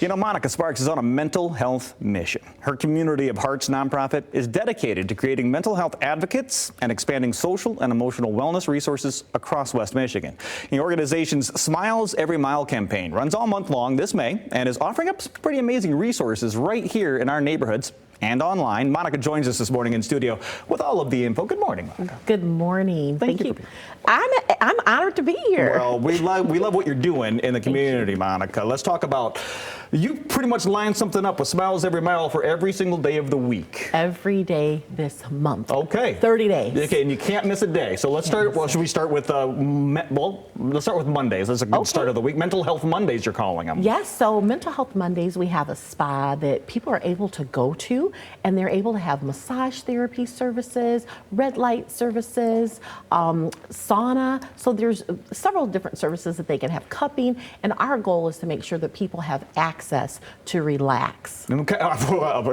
You know, Monica Sparks is on a mental health mission. Her Community of Hearts nonprofit is dedicated to creating mental health advocates and expanding social and emotional wellness resources across West Michigan. The organization's Smiles Every Mile campaign runs all month long this May and is offering up some pretty amazing resources right here in our neighborhoods and online. Monica joins us this morning in studio with all of the info. Good morning, Monica. Good morning. Thank you. I'm honored to be here. Well, we love what you're doing in the community, Monica. Let's talk about, you pretty much lined something up with Smiles Every Mile for every single day of the week. Every day this month. Okay. 30 days. Okay, and you can't miss a day. So let's start, well, should we start with, let's start with Mondays. That's a good start of the week. Mental Health Mondays, you're calling them. Yes, so Mental Health Mondays, we have a spa that people are able to go to, and they're able to have massage therapy services, red light services, sauna. So there's several different services that they can have, cupping, and our goal is to make sure that people have access to relax. Okay,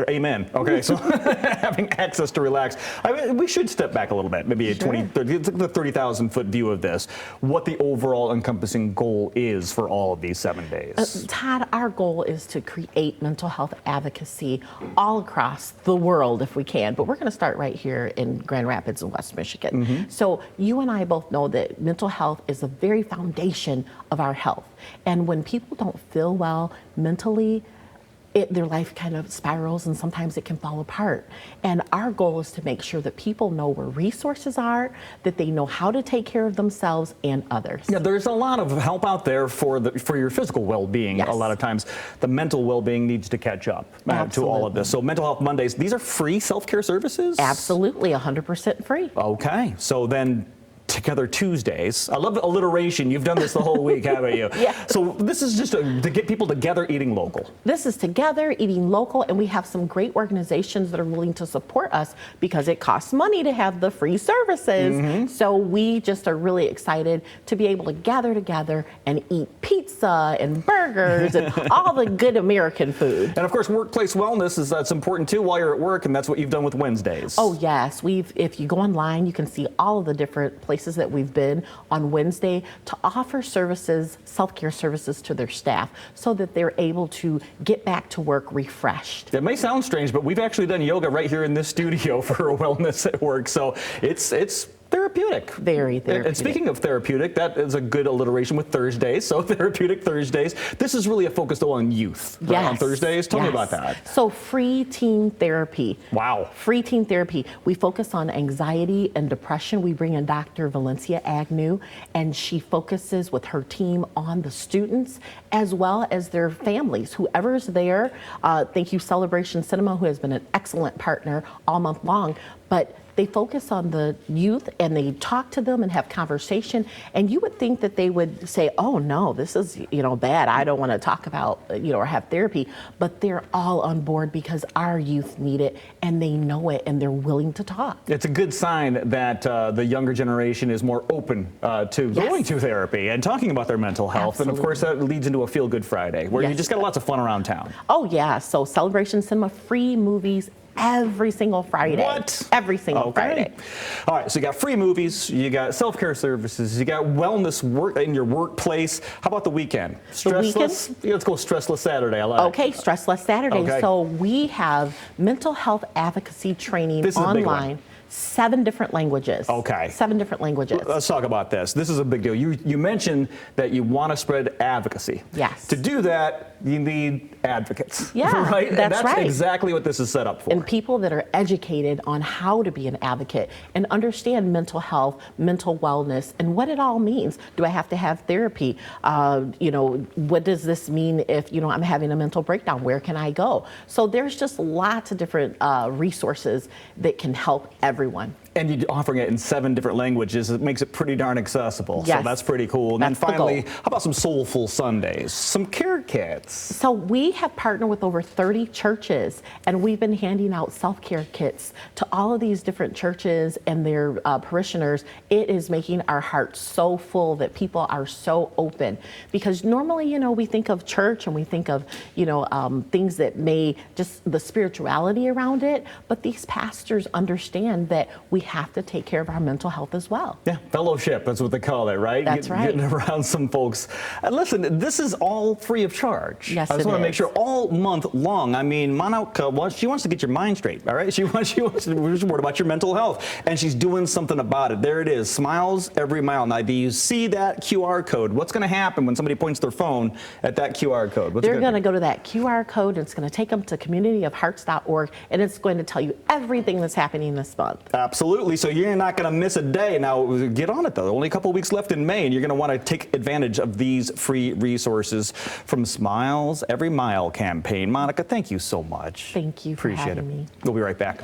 amen. Okay, so having access to relax. I mean, we should step back a little bit, maybe a 20, 30, the 30,000 foot view of this, what the overall encompassing goal is for all of these 7 days. Todd, our goal is to create mental health advocacy all across the world if we can, but we're going to start right here in Grand Rapids in West Michigan. So you and I both know that mental health is the very foundation of our health. And when people don't feel well mentally, their life kind of spirals and sometimes it can fall apart. And our goal is to make sure that people know where resources are, that they know how to take care of themselves and others. Yeah, there's a lot of help out there for your physical well-being. Yes. A lot of times the mental well-being needs to catch up to all of this. So Mental Health Mondays, these are free self-care services? Absolutely, 100% free. Okay, so then Together Tuesdays. I love the alliteration. You've done this the whole week, haven't you? Yeah. So this is just to get people together eating local. This is Together Eating Local, and we have some great organizations that are willing to support us because it costs money to have the free services. So we just are really excited to be able to gather together and eat pizza and burgers and all the good American food. And of course, workplace wellness that's important too while you're at work, and that's what you've done with Wednesdays. Oh yes, if you go online, you can see all of the different places that we've been on Wednesday to offer services, self-care services to their staff so that they're able to get back to work refreshed. It may sound strange, but we've actually done yoga right here in this studio for a wellness at work. So it's therapeutic. Very therapeutic. And speaking of therapeutic, that is a good alliteration with Thursdays. So Therapeutic Thursdays. This is really a focus though on youth, right? On Thursdays. Tell me about that. So free teen therapy. Wow. Free teen therapy. We focus on anxiety and depression. We bring in Dr. Valencia Agnew, and she focuses with her team on the students as well as their families, whoever's there. Thank you, Celebration Cinema, who has been an excellent partner all month long. But they focus on the youth and they talk to them and have conversation. And you would think that they would say, oh no, this is, bad. I don't want to talk about, or have therapy. But they're all on board because our youth need it and they know it and they're willing to talk. It's a good sign that the younger generation is more open to going to therapy and talking about their mental health. Absolutely. And of course, that leads into a Feel Good Friday where you just got lots of fun around town. Oh yeah, so Celebration Cinema, free movies every single Friday. What? Every single Friday. All right, so you got free movies, you got self-care services, you got wellness work in your workplace. How about the weekend? Stressless? Yeah, let's go Stressless Saturday. I like it. Okay, Stressless Saturday. Okay. So we have mental health advocacy training This is a big one. online. 7 different languages. Okay. 7 different languages. Let's talk about this. This is a big deal. You mentioned that you want to spread advocacy. Yes. To do that, you need advocates. Yeah, right? that's and that's right. exactly what this is set up for. And people that are educated on how to be an advocate and understand mental health, mental wellness, and what it all means. Do I have to have therapy? What does this mean if, I'm having a mental breakdown? Where can I go? So there's just lots of different resources that can help everyone. And you're offering it in 7 different languages. It makes it pretty darn accessible. Yes. So that's pretty cool. And That's then the finally, goal. how about some Soulful Sundays? Some care kits. So we have partnered with over 30 churches, and we've been handing out self-care kits to all of these different churches and their parishioners. It is making our hearts so full that people are so open. Because normally, we think of church and we think of, things that may just the spirituality around it, but these pastors understand that we have to take care of our mental health as well. Yeah, fellowship, that's what they call it, right? That's right. Getting around some folks. And listen, this is all free of charge. Yes, I just it want to make is. sure all month long. I mean, Monica, she wants to get your mind straight, all right? She wants to, we're worried about your mental health, and she's doing something about it. There it is, Smiles Every Mile. Now, do you see that QR code? What's going to happen when somebody points their phone at that QR code? They're going to go to that QR code, and it's going to take them to communityofhearts.org, and it's going to tell you everything that's happening this month. Absolutely. So you're not going to miss a day. Now, get on it, though. Only a couple weeks left in May, and you're going to want to take advantage of these free resources from Smiles Every Mile campaign. Monica, thank you so much. Thank you for Appreciate having it. me. We'll be right back.